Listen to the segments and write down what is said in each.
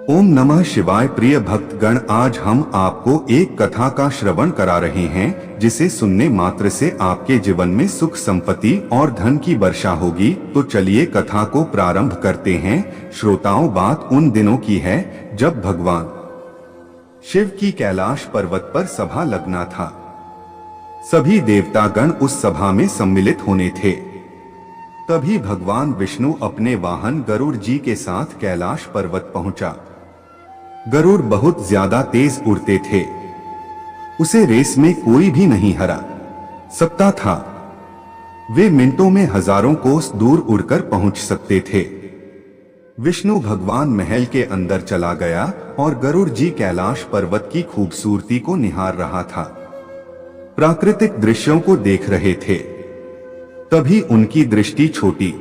ओम नमः शिवाय। प्रिय भक्तगण, आज हम आपको एक कथा का श्रवण करा रहे हैं जिसे सुनने मात्र से आपके जीवन में सुख संपत्ति और धन की वर्षा होगी। तो चलिए कथा को प्रारंभ करते हैं। श्रोताओं, बात उन दिनों की है जब भगवान शिव की कैलाश पर्वत पर सभा लगना था। सभी देवतागण उस सभा में सम्मिलित होने थे। तभी भगवान विष्णु अपने वाहन गरुड़ जी के साथ कैलाश पर्वत पहुंचा। गरुड़ बहुत ज्यादा तेज उड़ते थे। उसे रेस में कोई भी नहीं हरा सकता था। वे मिनटों में हजारों कोस दूर उड़कर पहुंच सकते थे। विष्णु भगवान महल के अंदर चला गया और गरुड़ जी कैलाश पर्वत की खूबसूरती को निहार रहा था। प्राकृतिक दृश्यों को देख रहे थे। तभी उनकी दृष्टि छोटी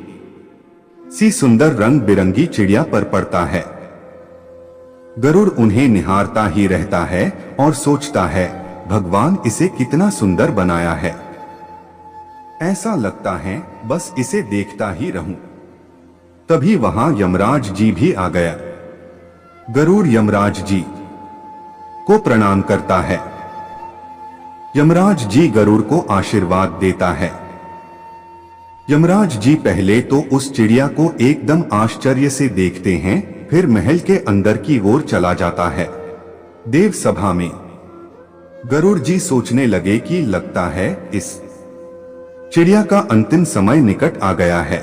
सी सुंदर रंग बिरंगी चिड़िया पर पड़ता है। गरुड़ उन्हें निहारता ही रहता है और सोचता है, भगवान इसे कितना सुंदर बनाया है। ऐसा लगता है बस इसे देखता ही रहूं। तभी वहां यमराज जी भी आ गया। गरुड़ यमराज जी को प्रणाम करता है। यमराज जी गरुड़ को आशीर्वाद देता है। यमराज जी पहले तो उस चिड़िया को एकदम आश्चर्य से देखते हैं, फिर महल के अंदर की ओर चला जाता है। देव सभा में गरुड़ जी सोचने लगे कि लगता है इस चिड़िया का अंतिम समय निकट आ गया है।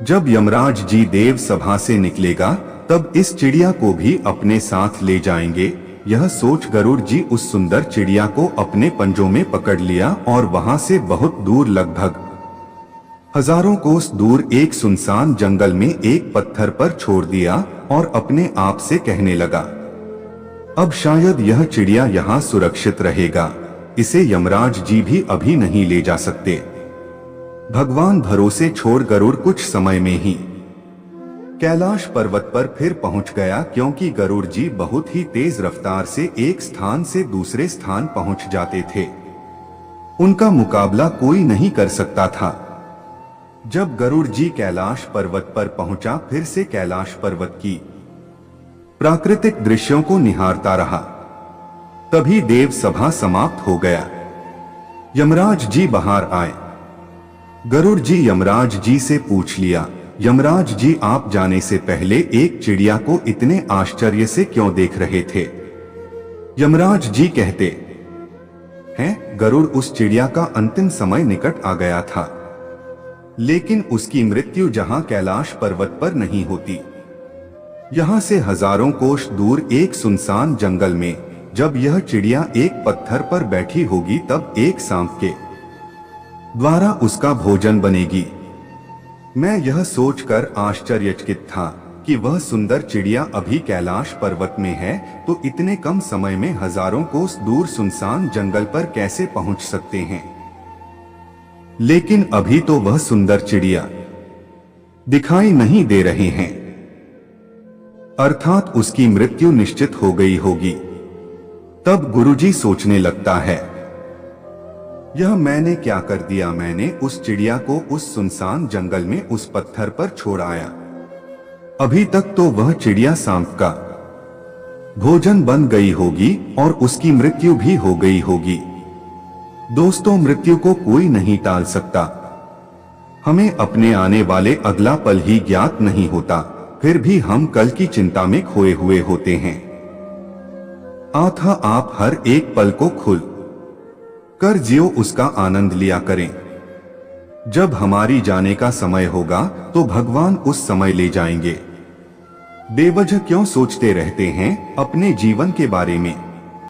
जब यमराज जी देव सभा से निकलेगा तब इस चिड़िया को भी अपने साथ ले जाएंगे। यह सोच गरुड़ जी उस सुंदर चिड़िया को अपने पंजों में पकड़ लिया और वहां से बहुत दूर, लगभग हजारों कोस दूर एक सुनसान जंगल में एक पत्थर पर छोड़ दिया और अपने आप से कहने लगा, अब शायद यह चिड़िया यहाँ सुरक्षित रहेगा। इसे यमराज जी भी अभी नहीं ले जा सकते। भगवान भरोसे छोड़ गरुड़ कुछ समय में ही कैलाश पर्वत पर फिर पहुंच गया, क्योंकि गरुड़ जी बहुत ही तेज रफ्तार से एक स्थान से दूसरे स्थान पहुंच जाते थे। उनका मुकाबला कोई नहीं कर सकता था। जब गरुड़ जी कैलाश पर्वत पर पहुंचा, फिर से कैलाश पर्वत की प्राकृतिक दृश्यों को निहारता रहा। तभी देव सभा समाप्त हो गया। यमराज जी बाहर आए। गरुड़ जी यमराज जी से पूछ लिया, यमराज जी आप जाने से पहले एक चिड़िया को इतने आश्चर्य से क्यों देख रहे थे? यमराज जी कहते हैं, गरुड़, उस चिड़िया का अंतिम समय निकट आ गया था, लेकिन उसकी मृत्यु जहां कैलाश पर्वत पर नहीं होती, यहां से हजारों कोस दूर एक सुनसान जंगल में जब यह चिड़िया एक पत्थर पर बैठी होगी तब एक सांप के द्वारा उसका भोजन बनेगी। मैं यह सोचकर आश्चर्यचकित था कि वह सुंदर चिड़िया अभी कैलाश पर्वत में है, तो इतने कम समय में हजारों कोस दूर सुनसान जंगल पर कैसे पहुंच सकते हैं। लेकिन अभी तो वह सुंदर चिड़िया दिखाई नहीं दे रहे हैं, अर्थात उसकी मृत्यु निश्चित हो गई होगी। तब गुरुजी सोचने लगता है, यह मैंने क्या कर दिया? मैंने उस चिड़िया को उस सुनसान जंगल में उस पत्थर पर छोड़ आया। अभी तक तो वह चिड़िया सांप का भोजन बन गई होगी और उसकी मृत्यु भी हो गई होगी। दोस्तों, मृत्यु को कोई नहीं टाल सकता। हमें अपने आने वाले अगला पल ही ज्ञात नहीं होता, फिर भी हम कल की चिंता में खोए हुए होते हैं। अतः आप हर एक पल को खुल कर जियो, उसका आनंद लिया करें। जब हमारी जाने का समय होगा तो भगवान उस समय ले जाएंगे। बेवजह क्यों सोचते रहते हैं अपने जीवन के बारे में?